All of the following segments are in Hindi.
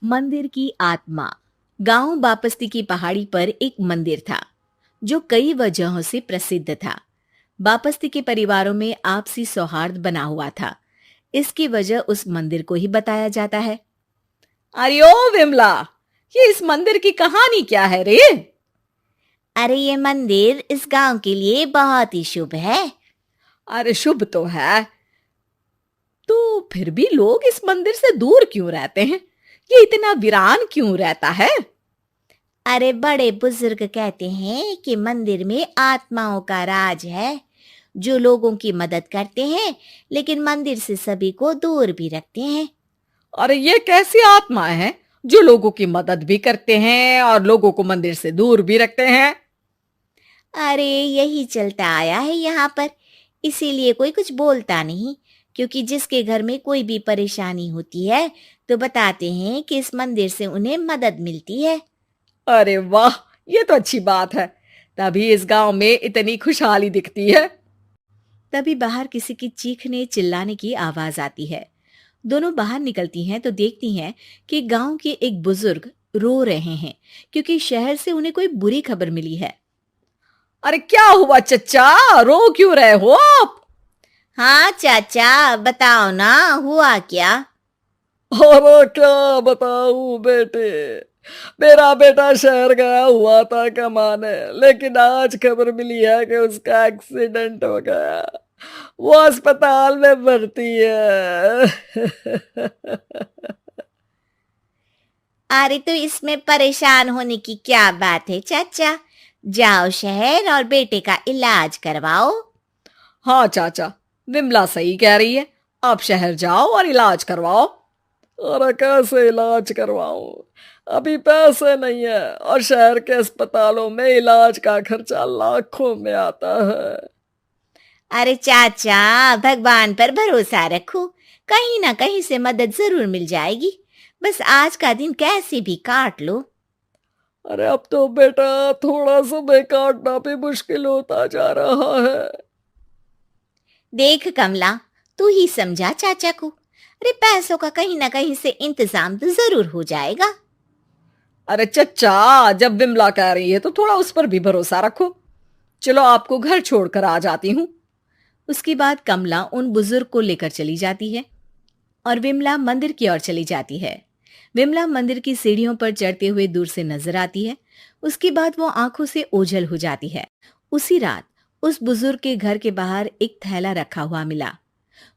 मंदिर की आत्मा। गांव बापस्ती की पहाड़ी पर एक मंदिर था जो कई वजहों से प्रसिद्ध था। बापस्ती के परिवारों में आपसी सौहार्द बना हुआ था। इसकी वजह उस मंदिर को ही बताया जाता है। अरे ओ विमला, ये इस मंदिर की कहानी क्या है रे? अरे ये मंदिर इस गांव के लिए बहुत ही शुभ है। अरे शुभ तो है, तो फिर भी लोग इस मंदिर से दूर क्यों रहते हैं? ये इतना वीरान क्यों रहता है? अरे बड़े बुजुर्ग कहते हैं कि मंदिर में आत्माओं का राज है जो लोगों की मदद करते हैं, लेकिन मंदिर से सभी को दूर भी रखते हैं। अरे ये कैसी आत्माएं हैं जो लोगों की मदद भी करते हैं और लोगों को मंदिर से दूर भी रखते हैं? अरे यही चलता आया है यहाँ पर, इसीलिए कोई कुछ बोलता नहीं। क्योंकि जिसके घर में कोई भी परेशानी होती है तो बताते हैं कि इस मंदिर से उन्हें मदद मिलती है। अरे वाह, ये तो अच्छी बात है। तभी इस गांव में इतनी खुशहाली दिखती है। तभी बाहर किसी की चीखने चिल्लाने की आवाज आती है। दोनों बाहर निकलती हैं तो देखती हैं कि गांव के एक बुजुर्ग रो रहे हैं क्योंकि शहर से उन्हें कोई बुरी खबर मिली है। अरे क्या हुआ चच्चा, रो क्यों रहे हो आप? हाँ चाचा, बताओ ना, हुआ क्या? अरे क्या बताऊं बेटे, मेरा बेटा शहर गया हुआ था कमाने, लेकिन आज खबर मिली है कि उसका एक्सीडेंट हो गया। वो अस्पताल में भर्ती है। अरे तो इसमें परेशान होने की क्या बात है चाचा, जाओ शहर और बेटे का इलाज करवाओ। हाँ चाचा, विमला सही कह रही है। आप शहर जाओ और इलाज करवाओ। अरे कैसे इलाज करवाऊं, अभी पैसे नहीं है और शहर के अस्पतालों में इलाज का खर्चा लाखों में आता है। अरे चाचा, भगवान पर भरोसा रखो, कहीं ना कहीं से मदद जरूर मिल जाएगी। बस आज का दिन कैसे भी काट लो। अरे अब तो बेटा थोड़ा समय काटना भी मुश्किल होता जा रहा है। देख कमला, तू ही समझा चाचा को। अरे पैसों का कहीं ना कहीं से इंतजाम तो जरूर हो जाएगा। अरे चच्चा, जब विमला कह रही है तो थोड़ा उस पर भी भरोसा रखो। चलो आपको घर छोड़कर आ जाती हूँ। उसके बाद कमला उन बुजुर्ग को लेकर चली जाती है और विमला मंदिर की ओर चली जाती है। विमला मंदिर की सीढ़ियों पर चढ़ते हुए दूर से नजर आती है। उसके बाद वो आंखों से ओझल हो जाती है। उसी रात उस बुजुर्ग के घर के बाहर एक थैला रखा हुआ मिला।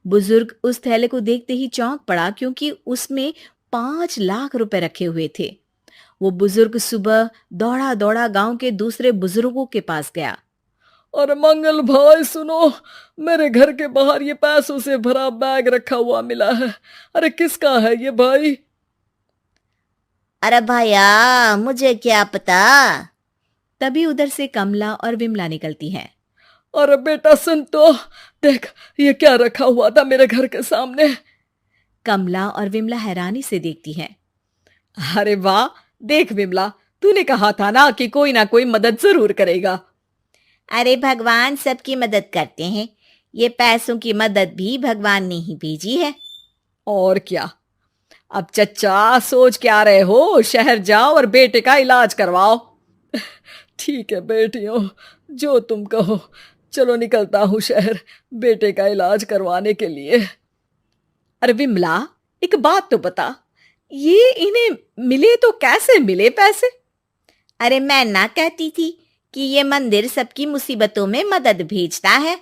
बुजुर्ग उस थैले को देखते ही चौंक पड़ा क्योंकि उसमें 5 लाख रुपए रखे हुए थे। वो बुजुर्ग सुबह दौड़ा दौड़ा गांव के दूसरे बुजुर्गों के पास गया। अरे मंगल भाई सुनो, मेरे घर के बाहर ये पैसों से भरा बैग रखा हुआ मिला है। अरे किसका है ये भाई? अरे भैया, मुझे क्या पता। तभी उधर से कमला और विमला निकलती हैं। अरे बेटा सुन तो, देख ये क्या रखा हुआ था मेरे घर के सामने। कमला और विमला हैरानी से देखती हैं। अरे वाह, देख विमला, तूने कहा था ना कोई मदद जरूर करेगा। अरे भगवान सबकी मदद करते हैं, ये पैसों की मदद भी भगवान ने ही भेजी है। और क्या। अब चच्चा सोच क्या रहे हो, शहर जाओ और बेटे का इलाज करवाओ। ठीक है बेटियों, जो तुम कहो। चलो निकलता हूँ शहर बेटे का इलाज करवाने के लिए। अरे विमला, एक बात तो बता, ये इन्हें मिले तो कैसे मिले पैसे? अरे मैं ना कहती थी कि ये मंदिर सबकी मुसीबतों में मदद भेजता है।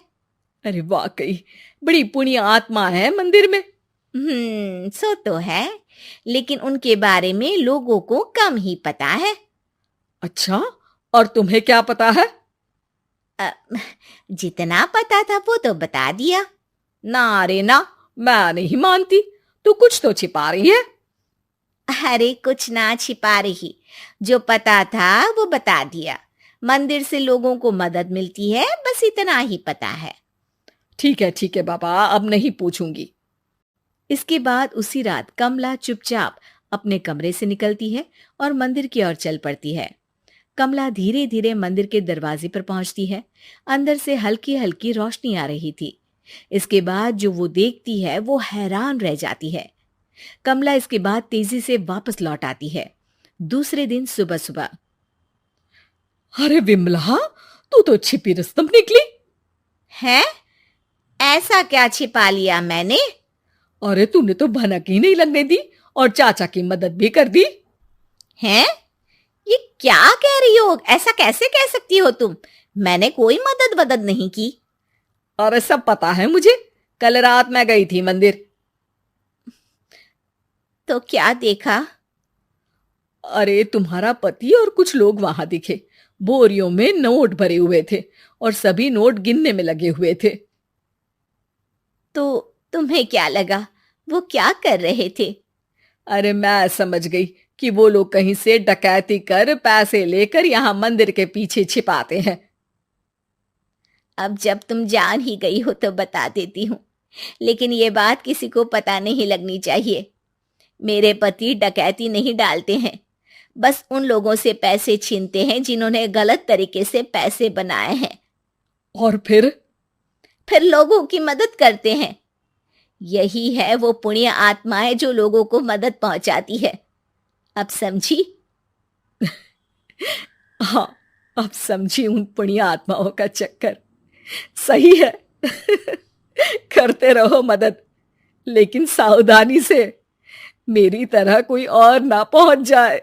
अरे वाकई बड़ी पुण्य आत्मा है मंदिर में। सो तो है, लेकिन उनके बारे में लोगों को कम ही पता है। अच्छा, और तुम्हें क्या पता है? अ, जितना पता था वो तो बता दिया। ना रे ना, मैं नहीं मानती, तू कुछ तो छिपा रही है। अरे कुछ ना छिपा रही, जो पता था वो बता दिया। मंदिर से लोगों को मदद मिलती है, बस इतना ही पता है। ठीक है बाबा, अब नहीं पूछूंगी। इसके बाद उसी रात कमला चुपचाप अपने कमरे से निकलती है और मंदिर की ओर चल पड़ती है। कमला धीरे धीरे मंदिर के दरवाजे पर पहुंचती है। अंदर से हल्की हल्की रोशनी आ रही थी। इसके बाद जो वो देखती है वो हैरान रह जाती है। कमला इसके बाद तेजी से वापस लौट आती है। दूसरे दिन सुबह सुबह। अरे विमला, तू तो छिपी रुस्तम निकली। है? ऐसा क्या छिपा लिया मैंने? अरे तूने तो भनक ही नहीं लगने दी और चाचा की मदद भी कर दी। हैं? ये क्या कह रही हो? ऐसा कैसे कह सकती हो तुम? मैंने कोई मदद वदद नहीं की। अरे सब पता है मुझे, कल रात मैं गई थी मंदिर। तो क्या देखा? अरे तुम्हारा पति और कुछ लोग वहां दिखे। बोरियों में नोट भरे हुए थे और सभी नोट गिनने में लगे हुए थे। तो तुम्हें क्या लगा? वो क्या कर रहे थे? अरे मैं समझ गई कि वो लोग कहीं से डकैती कर पैसे लेकर यहाँ मंदिर के पीछे छिपाते हैं। अब जब तुम जान ही गई हो तो बता देती हूँ, लेकिन ये बात किसी को पता नहीं लगनी चाहिए। मेरे पति डकैती नहीं डालते हैं, बस उन लोगों से पैसे छीनते हैं जिन्होंने गलत तरीके से पैसे बनाए हैं। और फिर लोगों की मदद करते हैं। यही है वो पुण्य आत्माएं जो लोगों को मदद पहुंचाती है। अब समझी? हाँ, अब समझी उन पुण्य आत्माओं का चक्कर। सही है। करते रहो मदद, लेकिन सावधानी से, मेरी तरह कोई और ना पहुंच जाए।